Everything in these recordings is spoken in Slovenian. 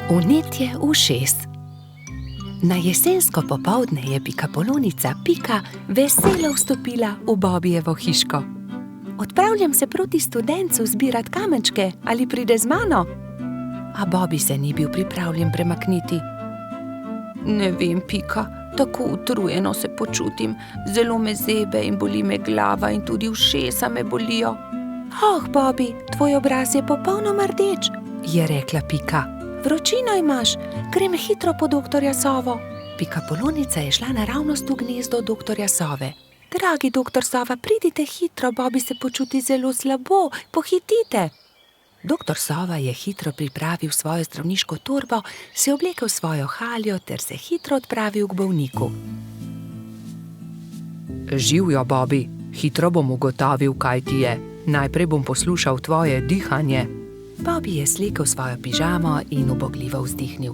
Vnetje ušes. Na jesensko popoldne je pikapolonica Pika veselo vstopila v Bobijevo hiško. Odpravljam se proti studencu zbirat kamenčke, ali pride z mano? A Bobi se ni bil pripravljen premakniti. Ne vem, Pika, tako utrujeno se počutim, zelo me zebe in boli me glava in tudi ušesa me bolijo. Bobi, tvoj obraz je popolnoma rdeč, je rekla Pika. Vročino imaš, grem hitro po doktorja Sovo. Pikapolonica je šla naravnost v gnezdo doktorja Sove. Dragi doktor Sova, pridite hitro, Bobi se počuti zelo slabo, pohitite. Doktor Sova je hitro pripravil svojo zdravniško torbo, se oblekel v svojo haljo ter se hitro odpravil k bolniku. Živjo, Bobi, hitro bom ugotovil, kaj ti je. Najprej bom poslušal tvoje dihanje. Bobi je slekel svojo pižamo in ubogljivo vzdihnil.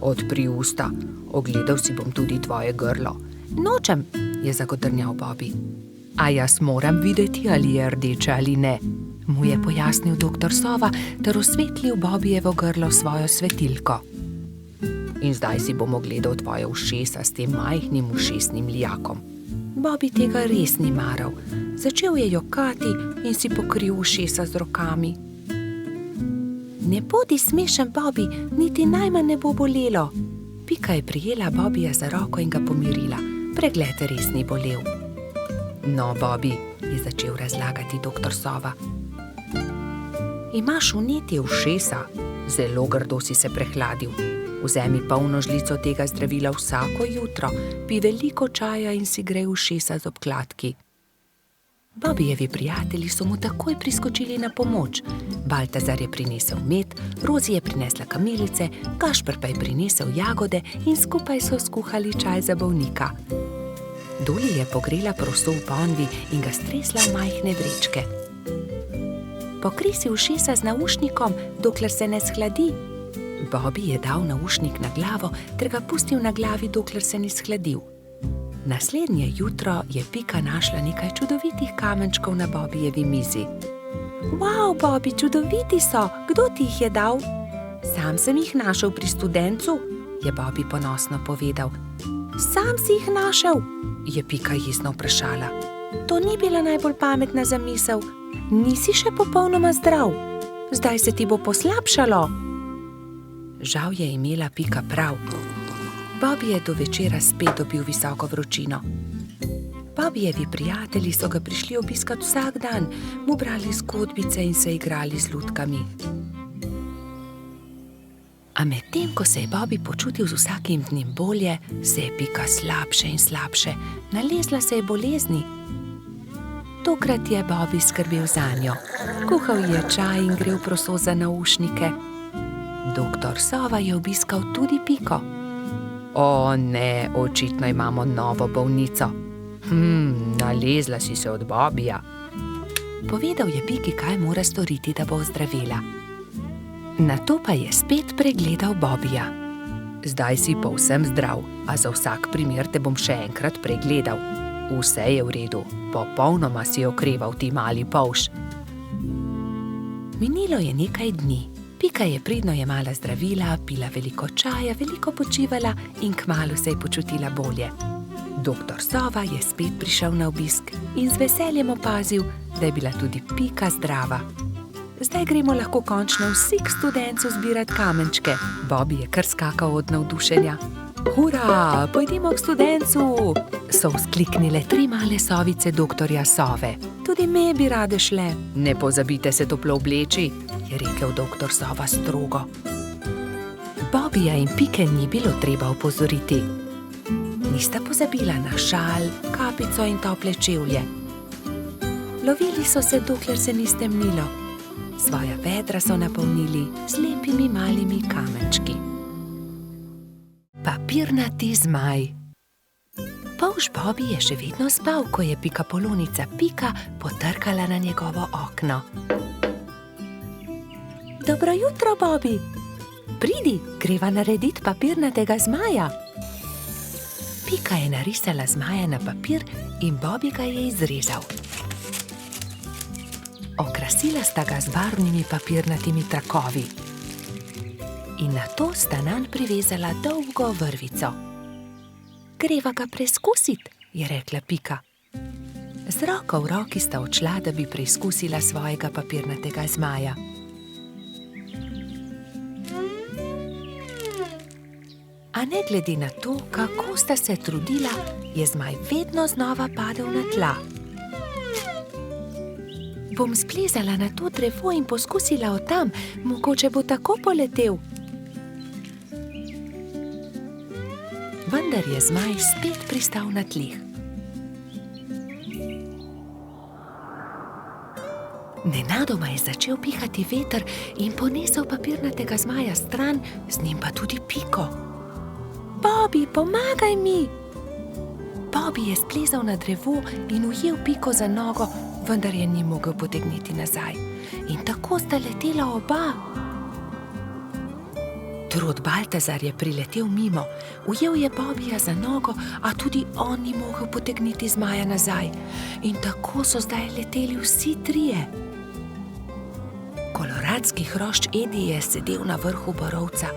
Odpri usta, ogledal si bom tudi tvoje grlo. Nočem, je zagodrnjal Bobi. A jaz moram videti, ali je rdeče ali ne, mu je pojasnil doktor Sova ter osvetlil Bobijevo grlo svojo svetilko. In zdaj si bom ogledal tvoje ušesa s tem majhnim ušesnim lijakom. Bobi tega res ni maral. Začel je jokati in si pokril ušesa z rokami. Ne bodi smešen, Bobi, niti najmanj ne bo bolelo. Pika je prijela Bobija za roko in ga pomirila. Pregled res ni bolel. No, Bobi, je začel razlagati doktor Sova. Imaš vnetje ušesa, zelo grdo si se prehladil. Vzemi polno žlico tega zdravila vsako jutro, pij veliko čaja in si grej ušesa z obkladki. Bobijevi prijatelji so mu takoj priskočili na pomoč. Baltazar je prinesel med, Rozi je prinesla kamilice, Gašper pa je prinesel jagode in skupaj so skuhali čaj za bolnika. Doli je pogrela proso v ponvi in ga stresla v majhne vrečke. Pokrij si ušesa z naušnikom, dokler se ne shladi. Bobi je dal naušnik na glavo ter ga pustil na glavi, dokler se ni shladil. Naslednje jutro je Pika našla nekaj čudovitih kamenčkov na Bobijevi mizi. Wow, Bobi, čudoviti so! Kdo ti jih je dal? Sam sem jih našel pri studencu, je Bobi ponosno povedal. Sam si jih našel? Je Pika jezno vprašala. To ni bila najbolj pametna zamisel. Nisi še popolnoma zdrav. Zdaj se ti bo poslabšalo. Žal je imela Pika prav. Bobi je do večera spet dobil visoko vročino. Bobijevi prijatelji so ga prišli obiskat vsak dan, mu brali zgodbice in se igrali z lutkami. A medtem, ko se je Bobi počutil z vsakim dnem bolje, se je Pika slabše in slabše. Nalezla se je bolezni. Tokrat je Bobi skrbel zanjo. Kuhal je čaj in grel proso za naušnike. Doktor Sova je obiskal tudi Piko. O ne, očitno imamo novo bolnico. Nalezla si se od Bobija. Povedal je Piki, kaj mora storiti, da bo ozdravila. Nato pa je spet pregledal Bobija. Zdaj si povsem zdrav, a za vsak primer te bom še enkrat pregledal. Vse je v redu, popolnoma si okreval ti mali polž. Minilo je nekaj dni. Pika je pridno jemala zdravila, pila veliko čaja, veliko počivala in kmalu se je počutila bolje. Doktor Sova je spet prišel na obisk in z veseljem opazil, da je bila tudi Pika zdrava. Zdaj gremo lahko končno vsi k studencu zbirat kamenčke. Bobi je kar skakal od navdušenja. Hura, pojdimo k studencu! So vzkliknile 3 male sovice doktorja Sove. Tudi me bi rade šle. Ne pozabite se toplo obleči, je rekel doktor Sova strogo. Bobija in Pike ni bilo treba opozoriti. Nista pozabila na šal, kapico in tople čevlje. Lovili so se, dokler se ni stemnilo. Svoja vedra so napolnili z lepimi malimi kamenčki. Papirnati zmaj. Polž Bobi je še vedno spal, ko je pikapolonica Pika potrkala na njegovo okno. Dobro jutro, Bobi! Pridi, greva narediti papirnatega zmaja. Pika je narisala zmaja na papir in Bobi ga je izrezal. Okrasila sta ga z barvnimi papirnatimi trakovi. in nato sta nanj privezala dolgo vrvico. Greva ga preizkusit, je rekla Pika. Z roko v roki sta odšla, da bi preizkusila svojega papirnatega zmaja. A ne glede na to, kako sta se trudila, je zmaj vedno znova padel na tla. Bom splezala na to drevo in poskusila od tam, mogoče bo tako poletel. Vendar je zmaj spet pristal na tleh. Nenadoma je začel pihati veter in ponesel papirnatega zmaja stran, z njim pa tudi Piko. Bobby, pomagaj mi! Bobby je splezal na drevo in ujel Piko za nogo, vendar je ni mogel potegniti nazaj. In tako sta letela oba. Trud Baltazar je priletel mimo, ujel je Bobbyja za nogo, a tudi on ni mogel potegniti zmaja nazaj. In tako so zdaj leteli vsi trije. Koloradski hrošč Edi je sedel na vrhu borovca,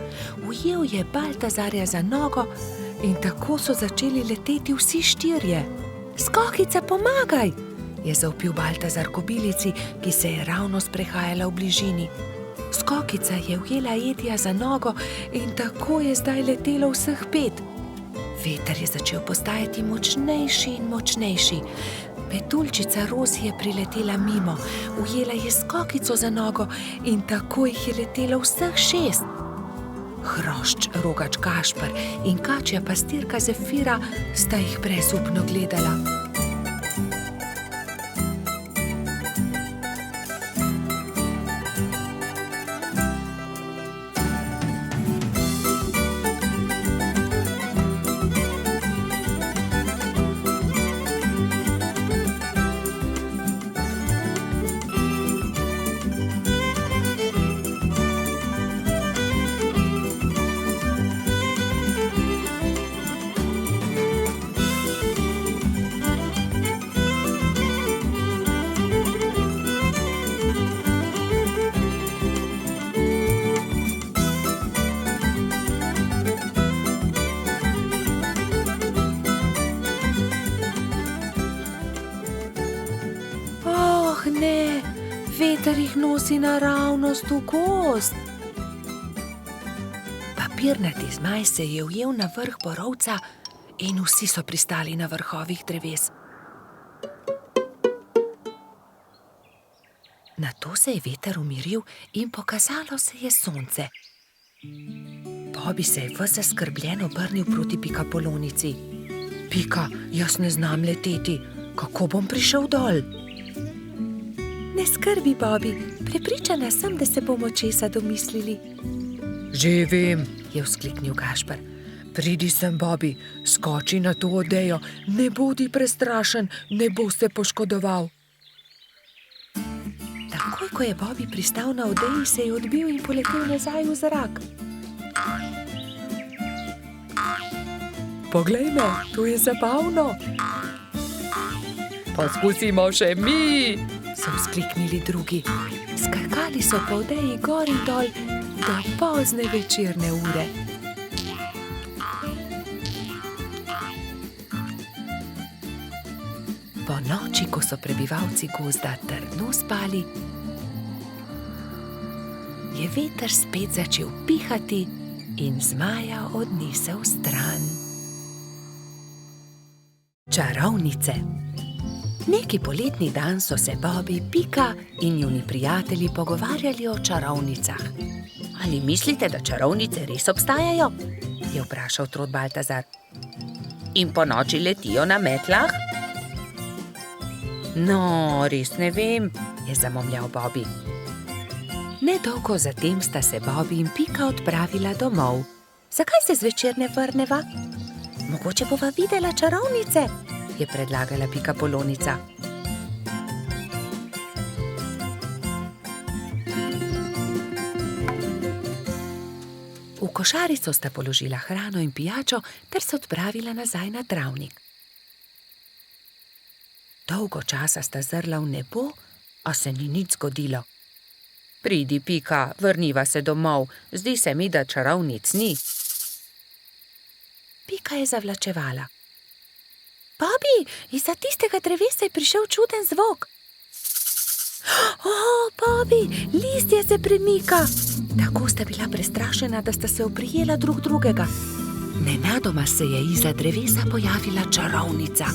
ujel je Baltazarja za nogo in tako so začeli leteti vsi štirje. Skokica, pomagaj! Je zavpil Baltazar kobilici, ki se je ravno sprehajala v bližini. Skokica je ujela Edija za nogo in tako je zdaj letelo vseh 5. Veter je začel postajati močnejši in močnejši. Petuljčica Rozi je priletela mimo, ujela je Skokico za nogo in tako jih je letelo vseh 6. Hrošč Rogač Gašper in kačja pastirka Zefira sta jih brezupno gledala. Ne, veter jih nosi naravnost v gozd. Papirnati zmaj se je ujel na vrh borovca in vsi so pristali na vrhovih dreves. Nato se je veter umiril in pokazalo se je sonce. Bobby se je ves zaskrbljen obrnil proti Pikapolonici. Pika, jaz ne znam leteti, kako bom prišel dol? Ne skrbi, Bobby, prepričana sem, da se bomo česa domislili. Že vem, je vzkliknil Gašper. Pridi sem, Bobby, skoči na to odejo, ne bodi prestrašen, ne bo se poškodoval. Takoj, ko je Bobby pristal na odeji, se je odbil in poletel nazaj v zrak. Poglej me, to je zabavno. Poskusimo še mi, so vzkliknili drugi. Skakali so po odeji gor in dol do pozne večerne ure. Po noči, ko so prebivalci gozda trdno spali, je veter spet začel pihati in zmaja odnesel stran. Čarovnice. Neki poletni dan so se Bobby, Pika in njuni prijatelji pogovarjali o čarovnicah. Ali mislite, da čarovnice res obstajajo? Je vprašal Trud Baltazar. In po noči letijo na metlah? No, res ne vem, je zamomljal Bobby. Nedolgo zatem sta se Bobby in Pika odpravila domov. Zakaj se zvečer ne vrneva? Mogoče bova videla čarovnice, je predlagala Pikapolonica. V košarico sta položila hrano in pijačo ter se odpravila nazaj na travnik. Dolgo časa sta zrla v nebo, a se ni nič zgodilo. Pridi, Pika, vrniva se domov. Zdi se mi, da čarovnic ni. Pika je zavlačevala. Bobi, izza tistega drevesa je prišel čuden zvok. Bobi, listje se premika. Tako sta bila prestrašena, da sta se oprijela drug drugega. Nenadoma se je izza drevesa pojavila čarovnica.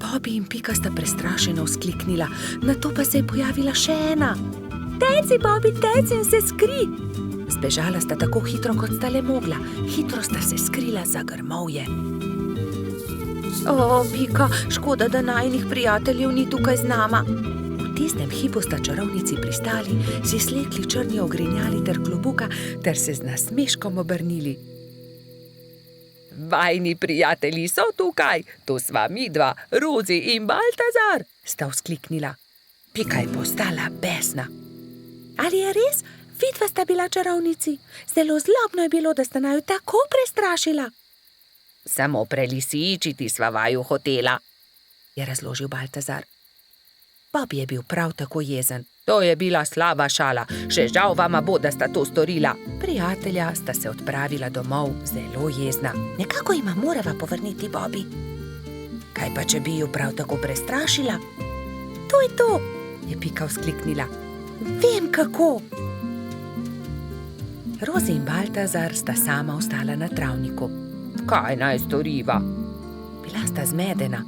Bobi in Pika sta prestrašeno vzkliknila, nato pa se je pojavila še ena. Teci, Bobi, teci in se skri! Zbežala sta tako hitro, kot sta le mogla. Hitro sta se skrila za grmovje. Pika, škoda, da najinih prijateljev ni tukaj z nama. V tistem hipu sta čarovnici pristali, si slekli črni ogrinjali ter klobuka ter se z nasmeškom obrnili. Vajni prijatelji so tukaj, to sva midva, Rozi in Baltazar, sta vzkliknila. Pika je postala besna. Ali je res? Vidva sta bila čarovnici. Zelo zlobno je bilo, da sta naju tako prestrašila. Samo prelisičiti sva vaju hotela, je razložil Baltazar. Bobi je bil prav tako jezen. To je bila slaba šala, še žal vama bo, da sta to storila. Prijatelja sta se odpravila domov zelo jezna. Nekako jima morava povrniti Bobi. Kaj pa, če bi ju prav tako prestrašila? To je to, je Pika vzkliknila. Vem kako. Rozi in Baltazar sta sama ostala na travniku. Kaj naj storiva? Bila sta zmedena.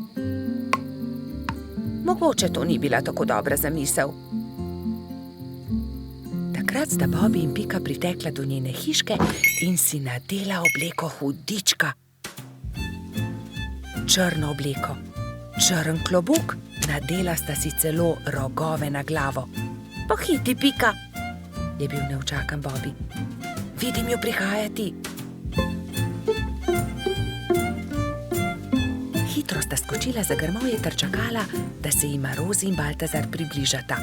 Mogoče to ni bila tako dobra zamisel. Takrat sta Bobi in Pika pritekla do njene hiške in si nadela obleko hudička. Črno obleko, črn klobuk, nadela sta si celo rogove na glavo. Pohiti, Pika, je bil neučakan Bobi. Vidim jo prihajati. Hitro sta skočila za grmovje ter čakala, da se jima Rozi in Baltazar približata.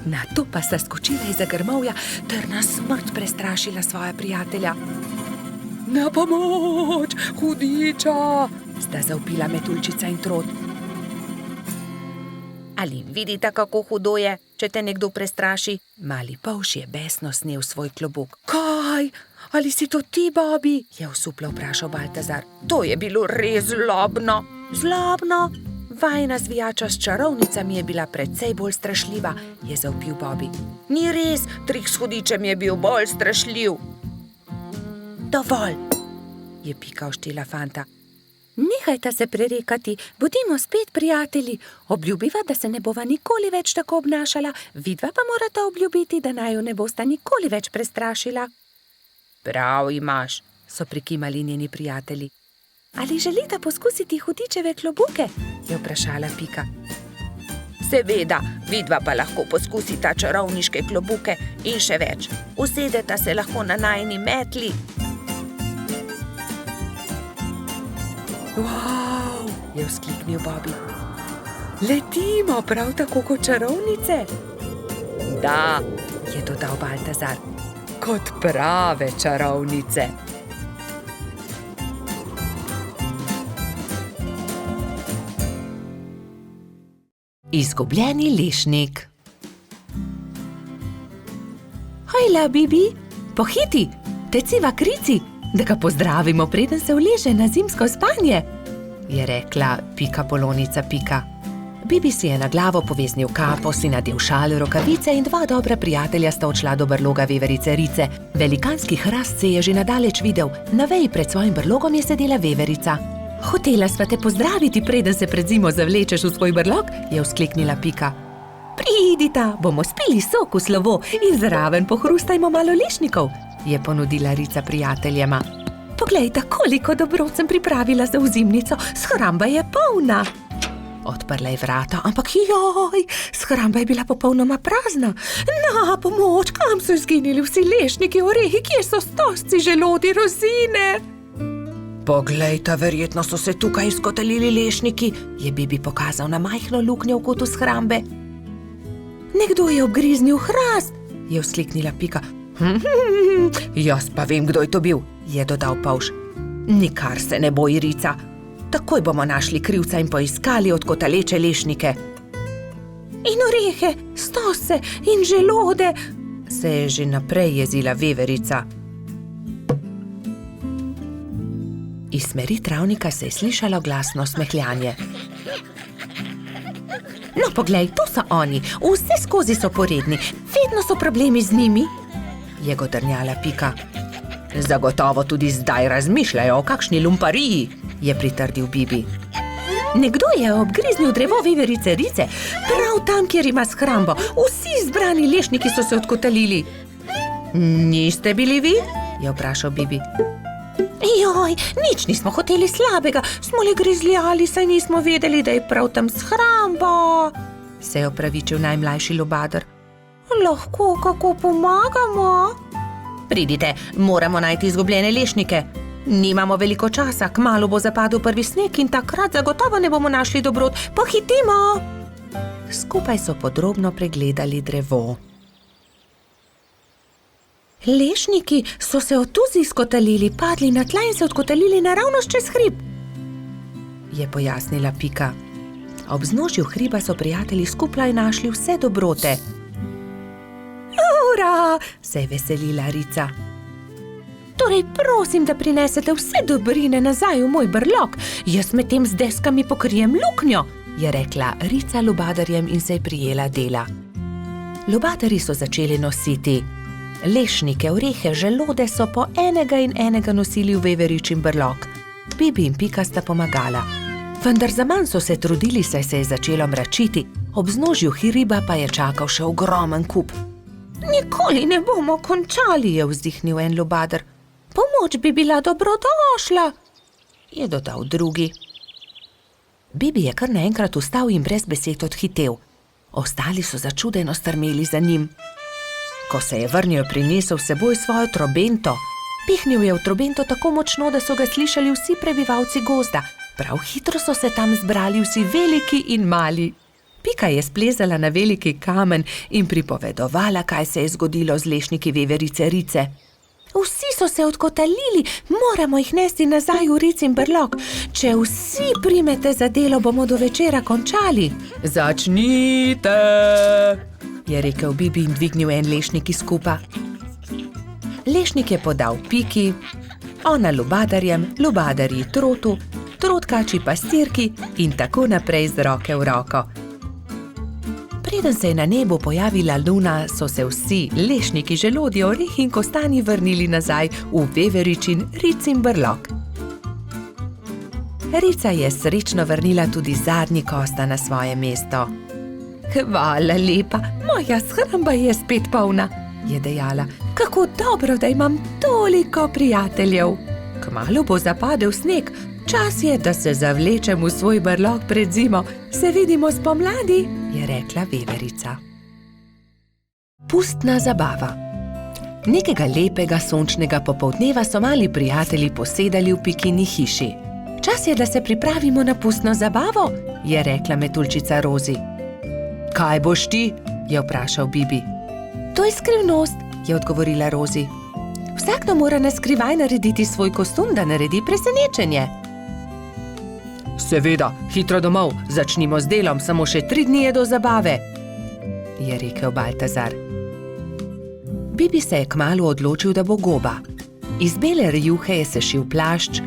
Nato pa sta skočila izza grmovja ter na smrt prestrašila svoja prijatelja. Na pomoč, hudiča, sta zavpila Metuljčica in Trod. Ali vidite, kako hudo je, če te nekdo prestraši? Mali polž je besno snel svoj klobuk. Kaj? Ali si to ti, Bobi? Je osuplo vprašal Baltazar. To je bilo res zlobno. Zlobno? Vajna zvijača s čarovnicami je bila precej bolj strašljiva, je zavpil Bobi. Ni res, trik s hudičem je bil bolj strašljiv. Dovolj, je Pika oštela fanta. Nehajta se prerekati, bodimo spet prijatelji. Obljubiva, da se ne bova nikoli več tako obnašala, vidva pa morata obljubiti, da naju ne bosta nikoli več prestrašila. Prav imaš, so prikimali njeni prijatelji. Ali želita poskusiti hudičeve klobuke? Je vprašala Pika. Seveda, vidva pa lahko poskusita čarovniške klobuke in še več. Usedeta se lahko na najini metli. Wow, je vzkliknil Bobi. Letimo prav tako kot čarovnice? Da, je dodal Baltazar, kot prave čarovnice. Izgubljeni lešnik. Hojla, Bibi, pohiti, teciva krici, da ga pozdravimo, preden se uleže na zimsko spanje, je rekla Pika Polonica Pika. Bibi si je na glavo poveznil kapo, si nadel šal, rokavice in dva dobra prijatelja sta odšla do brloga veverice Rice. Velikanski hrast se je že nadaleč videl, na veji pred svojim brlogom je sedela veverica. Hotela sva te pozdraviti, preden se pred zimo zavlečeš v svoj brlog, je vzkliknila Pika. Pridita, bomo spili sok v slovo in zraven pohrustajmo malo lešnikov, je ponudila Rica prijateljema. Poglejta, koliko dobrot sem pripravila za ozimnico, shramba je polna. Odprla je vrata, ampak joj, shramba je bila popolnoma prazna. Na pomoč, kam so izginili vsi lešniki, orehi, kje so stožci, želodi, rozine? Poglejta, verjetno so se tukaj izkotalili lešniki, je Bibi pokazal na majhno luknjo v kotu shrambe. Nekdo je obgriznil hrast, je vzkliknila Pika. Jaz pa vem, kdo je to bil, je dodal polž. Nikar se ne boj, Rica. Takoj bomo našli krivca in poiskali odkotaleče lešnike. In orehe, stose in želode, se je že naprej jezila veverica. Iz smeri travnika se je slišalo glasno smehljanje. No, poglej, to so oni, vse skozi so poredni, vedno so problemi z njimi, je godrnjala Pika. Zagotovo tudi zdaj razmišljajo o kakšni lumpariji, je pritrdil Bibi. Nekdo je obgriznil drevo veverice Rice, prav tam, kjer ima shrambo. Vsi zbrani lešniki so se odkotalili. Niste bili vi? Je vprašal Bibi. Joj, nič nismo hoteli slabega, smo le grizljali, saj nismo vedeli, da je prav tam shrambo, se je opravičil najmlajši lubadar. Lahko kako pomagamo? Pridite, moramo najti izgubljene lešnike. Nimamo veliko časa, kmalu bo zapadel prvi sneg in takrat zagotovo ne bomo našli dobrot. Pohitimo! Skupaj so podrobno pregledali drevo. Lešniki so se otuzi skotalili, padli na tla in se odkotalili naravnost čez hrib, je pojasnila Pika. Ob vznožju hriba so prijatelji skupaj našli vse dobrote. Ura, se je veselila Rica. Torej prosim, da prinesete vse dobrine nazaj v moj brlog, jaz medtem z deskami pokrijem luknjo, je rekla Rica lubadarjem in se je prijela dela. Lubadarji so začeli nositi lešnike, orehe, želode so po enega in enega nosili v veveričin brlog. Bibi in Pika sta pomagala. Vendar zaman so se trudili, saj se je začelo mračiti, ob vznožju hriba pa je čakal še ogromen kup. Nikoli ne bomo končali, je vzdihnil en lubadar. Pomoč bi bila dobrodošla, je dodal drugi. Bibi je kar naenkrat vstal in brez besed odhitel. Ostali so začudeno strmeli za njim. Ko se je vrnil, prinesel s seboj svojo trobento. Pihnil je v trobento tako močno, da so ga slišali vsi prebivalci gozda. Prav hitro so se tam zbrali vsi veliki in mali. Pika je splezala na veliki kamen in pripovedovala, kaj se je zgodilo z lešniki veverice Rice. Vsi so se odkotalili, moramo jih nesti nazaj v Ricin brlog. Če vsi primete za delo, bomo do večera končali. Začnite, je rekel Bibi in dvignil en lešnik iz kupa. Lešnik je podal Piki, ona lubadarjem, lubadarji trotu, trotkači pastirki in tako naprej z roke v roko. Preden se je na nebu pojavila luna, so se vsi lešniki, želodje, orehi in kostanji vrnili nazaj v veveričin Ricin brlog. Rica je srečno vrnila tudi zadnji kosta na svoje mesto. Hvala lepa, moja shramba je spet polna, je dejala. Kako dobro, da imam toliko prijateljev. Kmalu bo zapadel sneg, čas je, da se zavlečem v svoj brlog pred zimo. Se vidimo spomladi, je rekla veverica. Pustna zabava. Nekega lepega sončnega popoldneva so mali prijatelji posedali v Pikini hiši. Čas je, da se pripravimo na pustno zabavo, je rekla metuljčica Rozi. Kaj boš ti? Je vprašal Bibi. To je skrivnost, je odgovorila Rozi. Vsakdo mora na skrivaj narediti svoj kostum, da naredi presenečenje. Seveda, hitro domov, začnimo z delom, samo še 3 dni je do zabave, je rekel Baltazar. Bibi se je kmalu odločil, da bo goba. Iz bele rjuhe je sešil plašč,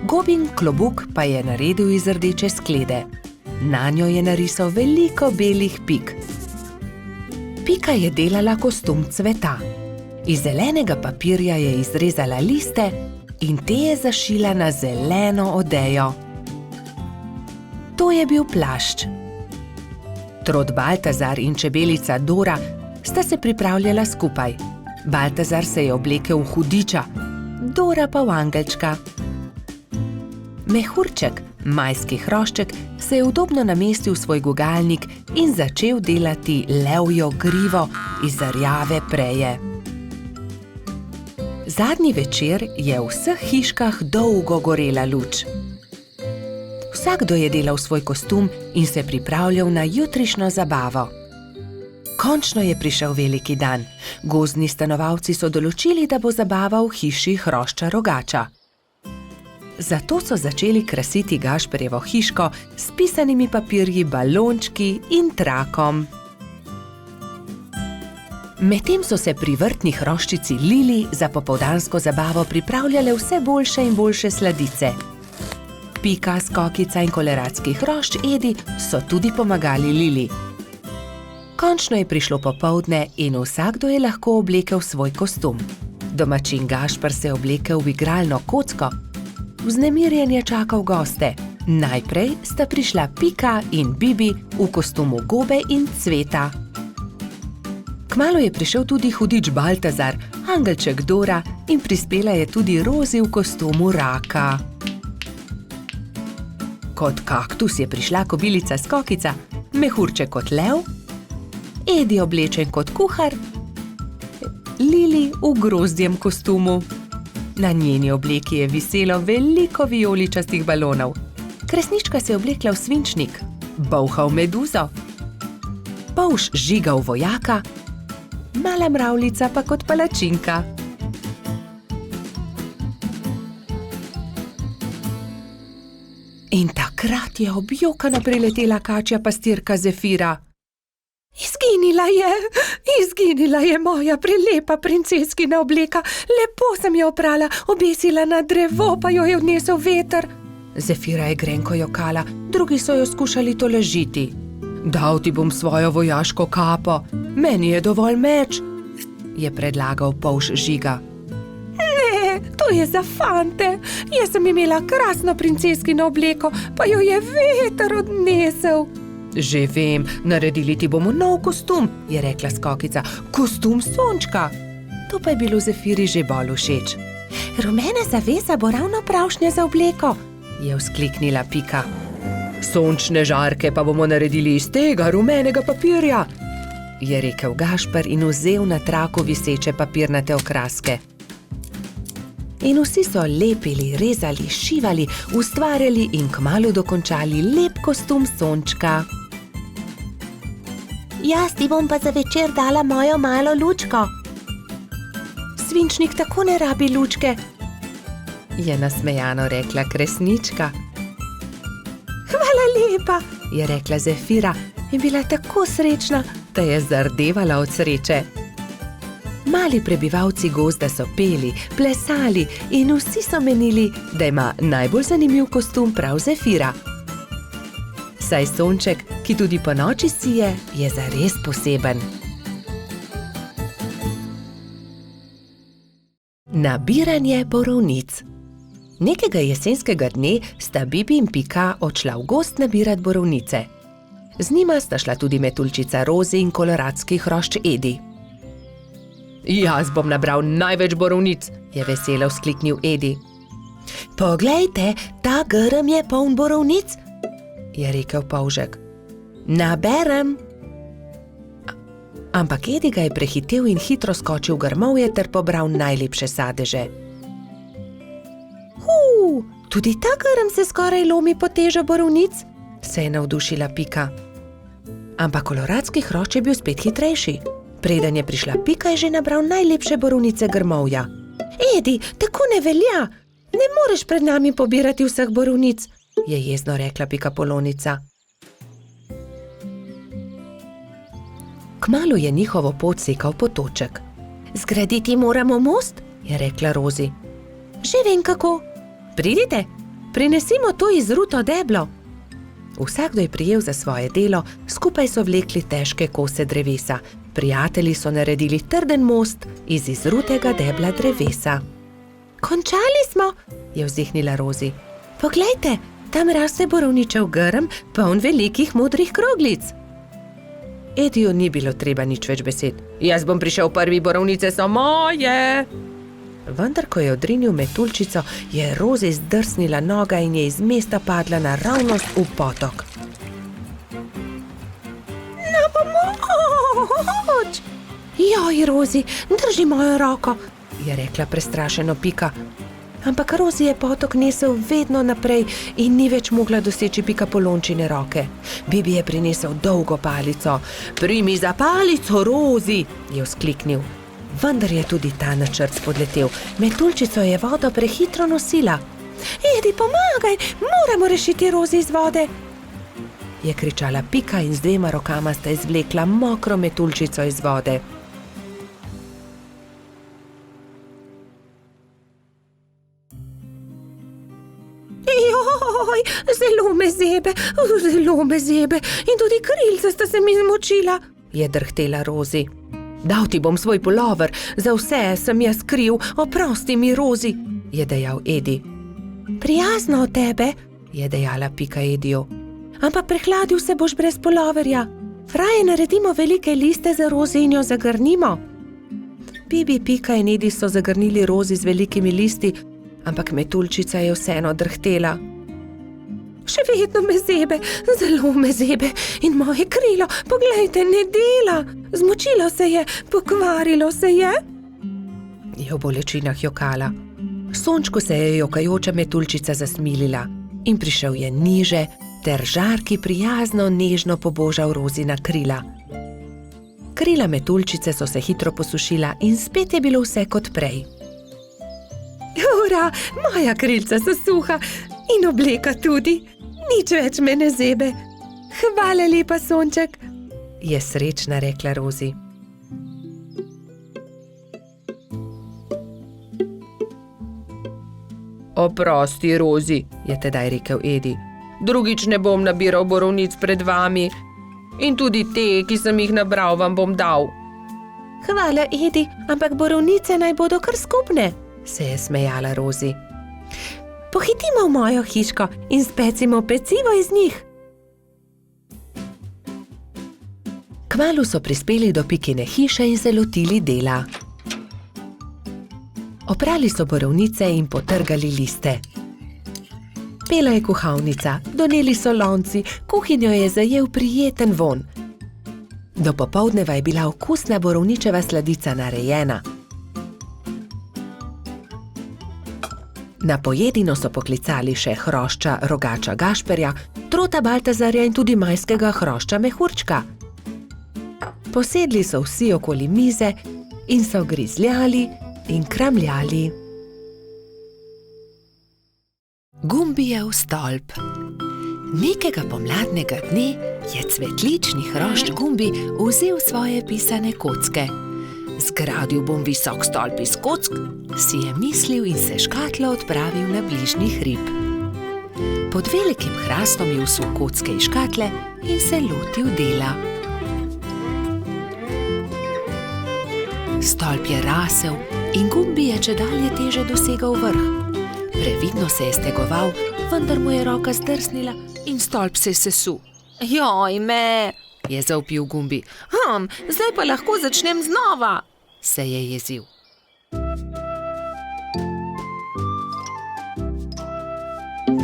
gobin klobuk pa je naredil iz rdeče sklede. Nanjo je narisal veliko belih pik. Pika je delala kostum cveta. Iz zelenega papirja je izrezala liste in te je zašila na zeleno odejo. To je bil plašč. Trod Baltazar in čebelica Dora sta se pripravljala skupaj. Baltazar se je oblekel v hudiča, Dora pa v angelčka. Mehurček, majski hrošček, se je udobno namestil v svoj gugalnik in začel delati levjo grivo iz rjave preje. Zadnji večer je v vseh hiškah dolgo gorela luč. Vsakdo je delal svoj kostum in se pripravljal na jutrišnjo zabavo. Končno je prišel veliki dan. Gozdni stanovalci so določili, da bo zabava v hiši hrošča rogača. Zato so začeli krasiti Gašperjevo hiško s pisanimi papirji, balončki in trakom. Medtem so se pri vrtni hroščici Lili za popoldansko zabavo pripravljale vse boljše in boljše sladice. Pika, Skokica in koloradski hrošč Edi so tudi pomagali Lili. Končno je prišlo popoldne in vsakdo je lahko oblekel svoj kostum. Domačin Gašper se je oblekel v igralno kocko. Vznemirjen je čakal goste. Najprej sta prišla Pika in Bibi v kostumu Gobe in Cveta. Kmalu je prišel tudi hudič Baltazar, angelček Dora in prispela je tudi Rozi v kostumu Raka. Kot kaktus je prišla kobilica Skokica, mehurček kot lev, Edi oblečen kot kuhar, Lili v grozdjem kostumu. Na njeni obleki je viselo veliko vijoličastih balonov. Kresnička se je oblekla v svinčnik, Bolha v meduzo, Polž Žiga v vojaka, Mala mravljica pa kot palačinka. In takrat je objokano priletela kačja pastirka Zefira. Izginila je moja prelepa princeskina obleka. Lepo sem jo oprala, obesila na drevo, pa jo je odnesel veter. Zefira je grenko jokala, drugi so jo skušali tolažiti. Dal ti bom svojo vojaško kapo, meni je dovolj meč, je predlagal Polž Žiga. Ne, to je za fante. Jaz sem imela krasno princeskino obleko, pa jo je veter odnesel. Že vem, naredili ti bomo nov kostum, je rekla Skokica. Kostum Sončka. To pa je bilo Zefiri že bolj všeč. Rumena zavesa bo ravno pravšnja za obleko, je vzkliknila Pika. Sončne žarke pa bomo naredili iz tega rumenega papirja, je rekel Gašper in vzel na traku viseče papirnate okraske. In vsi so lepili, rezali, šivali, ustvarjali in kmalu dokončali lep kostum Sončka. Jaz ti bom pa za večer dala mojo malo lučko. Svinčnik tako ne rabi lučke, je nasmejano rekla Kresnička. Hvala lepa, je rekla Zefira in bila tako srečna, da je zardevala od sreče. Mali prebivalci gozda so peli, plesali in vsi so menili, da ima najbolj zanimiv kostum prav Zefira. Saj Sonček, ki tudi po noči sije, je zares poseben. Nabiranje borovnic. Nekega jesenskega dne sta Bibi in Pika odšla v gozd nabirat borovnice. Z njima sta šla tudi metuljčica Rozi in koloradski hrošč Edi. Jaz bom nabral največ borovnic, je veselo vzkliknil Edi. Poglejte, ta grm je poln borovnic, je rekel Polžek. Naberem. Ampak Edi ga je prehitel in hitro skočil v grmovje ter pobral najlepše sadeže. Tudi ta grm se skoraj lomi pod težo borovnic, se je navdušila Pika. Ampak koloradski hrošč je bil spet hitrejši. Preden je prišla Pika, je že nabral najlepše borovnice grmovja. Edi, tako ne velja! Ne moreš pred nami pobirati vseh borovnic, je jezno rekla Pikapolonica. Kmalu je njihovo pot sekal potoček. Zgraditi moramo most, je rekla Rozi. Že vem kako. Pridite, prinesimo to izruto deblo. Vsakdo je prijel za svoje delo, skupaj so vlekli težke kose drevesa. Prijatelji so naredili trden most iz izrutega debla drevesa. Končali smo, je vzdihnila Rozi. Poglejte, tam raste borovničev grm, poln velikih modrih kroglic. Ediju ni bilo treba nič več besed. Jaz bom prišel prvi, borovnice so moje. Vendar, ko je odrinil metuljčico, je Rozi zdrsnila noga in je iz mesta padla naravnost v potok. Na pomoč! Joj, Rozi, drži mojo roko, je rekla prestrašeno Pika. Ampak Rozi je potok nesel vedno naprej in ni več mogla doseči Pikapolončine roke. Bibi je prinesel dolgo palico. Primi za palico, Rozi, je vzkliknil. Vendar je tudi ta načrt spodletel. Metuljčico je vodo prehitro nosila. Edi, pomagaj, moramo rešiti Rozi iz vode, je kričala Pika in z dvema rokama sta izvlekla mokro metuljčico iz vode. Zelo me zebe in tudi krilca sta se mi zmočila, je drhtela Rozi. Dal ti bom svoj pulover, za vse sem jaz kriv, oprosti mi, Rozi, je dejal Edi. Prijazno od tebe, je dejala Pika Ediju. Ampak prehladil se boš brez puloverja. Raje naredimo velike liste za Rozi in jo zagrnimo. Bibi, Pika in Edi so zagrnili Rozi z velikimi listi, ampak metuljčica je vseeno drhtela. Še vedno me zebe, zelo me zebe in moje krilo, poglejte, ne dela. Zmočilo se je, pokvarilo se je. Je v bolečinah jokala. Sončku se je jokajoča metuljčica zasmilila in prišel je niže ter žarki prijazno nežno pobožal Rozina krila. Krila metuljčice so se hitro posušila in spet je bilo vse kot prej. Ura, moja krilca so suha in obleka tudi. Nič več me ne zebe. Hvala lepa, sonček, je srečna rekla Rozi. Oprosti, Rozi, je tedaj rekel Edi. Drugič ne bom nabiral borovnic pred vami. In tudi te, ki sem jih nabral, vam bom dal. Hvala, Edi, ampak borovnice naj bodo kar skupne, se je smejala Rozi. Pohitimo v mojo hiško in specimo pecivo iz njih. Kmalu so prispeli do Pikine hiše in se lotili dela. Oprali so borovnice in potrgali liste. Pela je kuhalnica, doneli so lonci, kuhinjo je zajel prijeten vonj. Do popoldneva je bila okusna borovničeva sladica narejena. Na pojedino so poklicali še hrošča rogača Gašperja, trota Baltazarja in tudi majskega hrošča Mehurčka. Posedli so vsi okoli mize in so grizljali in kramljali. Gumbijev stolp. Nekega pomladnega dne je cvetlični hrošč Gumbi vzel svoje pisane kocke. Zgradil bom visok stolp iz kock, si je mislil in se škatlo odpravil na bližnji hrib. Pod velikim hrastom je vsul kocke iz škatle in se lotil dela. Stolp je rasel in Gumbi je čedalje teže dosegal vrh. Previdno se je stegoval, vendar mu je roka zdrsnila in stolp se je sesul. Joj me, je zavpil Gumbi. Zdaj pa lahko začnem znova, se je jezil.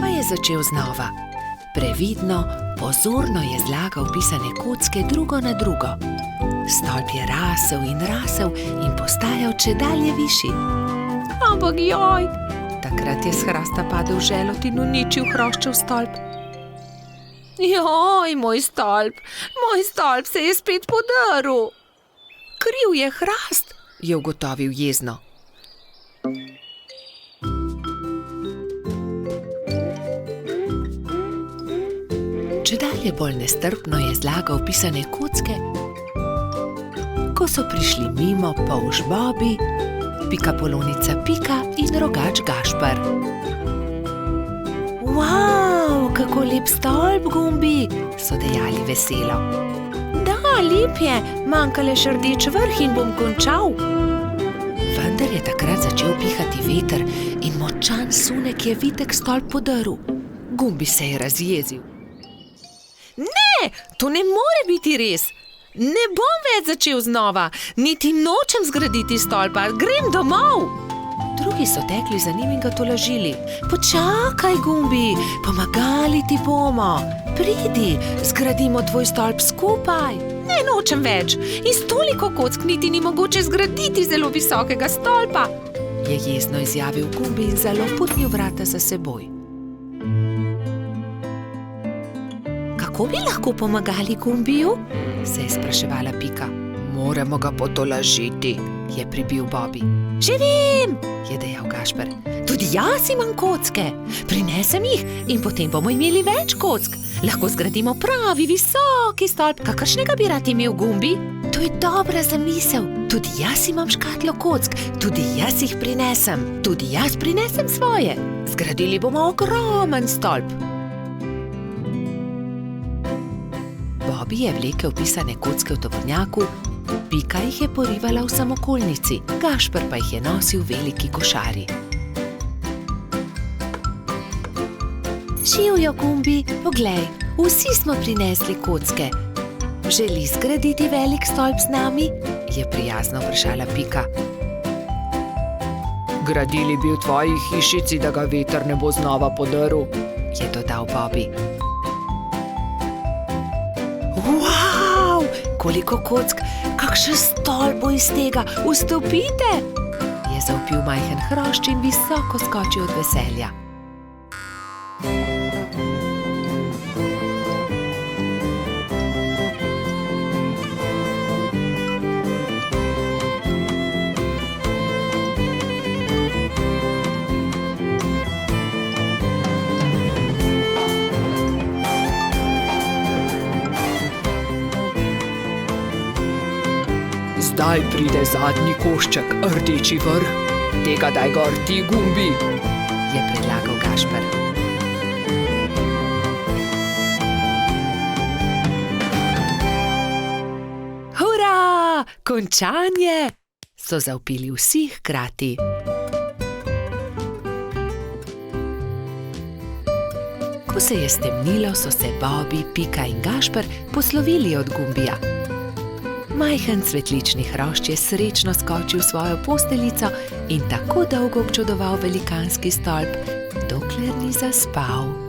Pa je začel znova. Previdno, pozorno je zlagal pisane kocke drugo na drugo. Stolp je rasel in postajal čedalje višji. Ampak joj, takrat je s hrasta padel želod in uničil hroščev stolp. Joj, moj stolp se je spet podrl. Kriv je hrast, je ugotovil jezno. Čedalje bolj nestrpno je zlagal pisane kocke, ko so prišli mimo polž Bobi, pikapolonica Pika in rogač Gašper. Wow, kako lep stolp, Gumbi, so dejali veselo. Da, lep je, manjka le še rdeč vrh in bom končal. Vendar je takrat začel pihati veter in močan sunek je vitek stolp podrl. Gumbi se je razjezil. Ne, to ne more biti res. Ne bom več začel znova, niti nočem zgraditi stolpa, grem domov. Drugi so tekli za njim in ga tolažili. Počakaj, Gumbi, pomagali ti bomo. Pridi, zgradimo tvoj stolp skupaj. Ne nočem več, iz toliko kock niti ni mogoče zgraditi zelo visokega stolpa, je jezno izjavil Gumbi in zaloputnil vrata za seboj. Kako bi lahko pomagali Gumbiju? Se je spraševala Pika. Moramo ga potolažiti, je pribil Bobi. Že vem, je dejal Gašper. Tudi jaz imam kocke. Prinesem jih in potem bomo imeli več kock. Lahko zgradimo pravi visoki stolp, kakršnega bi rad imel Gumbi. To je dobra zamisel. Tudi jaz imam škatlo kock, tudi jaz jih prinesem. Tudi jaz prinesem svoje. Zgradili bomo ogromen stolp. Bobby je vlekel pisane kocke v tovornjaku, Pika jih je porivala v samokolnici, Gašper pa jih je nosil v veliki košari. Živjo, Gumbi, poglej, vsi smo prinesli kocke. Želi zgraditi velik stolp z nami? Je prijazno vprašala Pika. Gradili bi v tvoji hišici, da ga veter ne bo znova podrl, je dodal Bobby. Wow, koliko kock, kakšen stolp bo iz tega, vstopite! Je zavpil majhen hrošč in visoko skočil od veselja. Zdaj pride zadnji košček, rdeči vrh. Tega daj gor ti, Gumbi, je predlagal Gašper. Hura! Končanje! So zavpili vsi hkrati. Ko se je stemnilo, so se Bobby, Pika in Gašper poslovili od Gumbija. Majhen cvetlični hrošč je srečno skočil v svojo posteljico in tako dolgo občudoval velikanski stolp, dokler ni zaspal.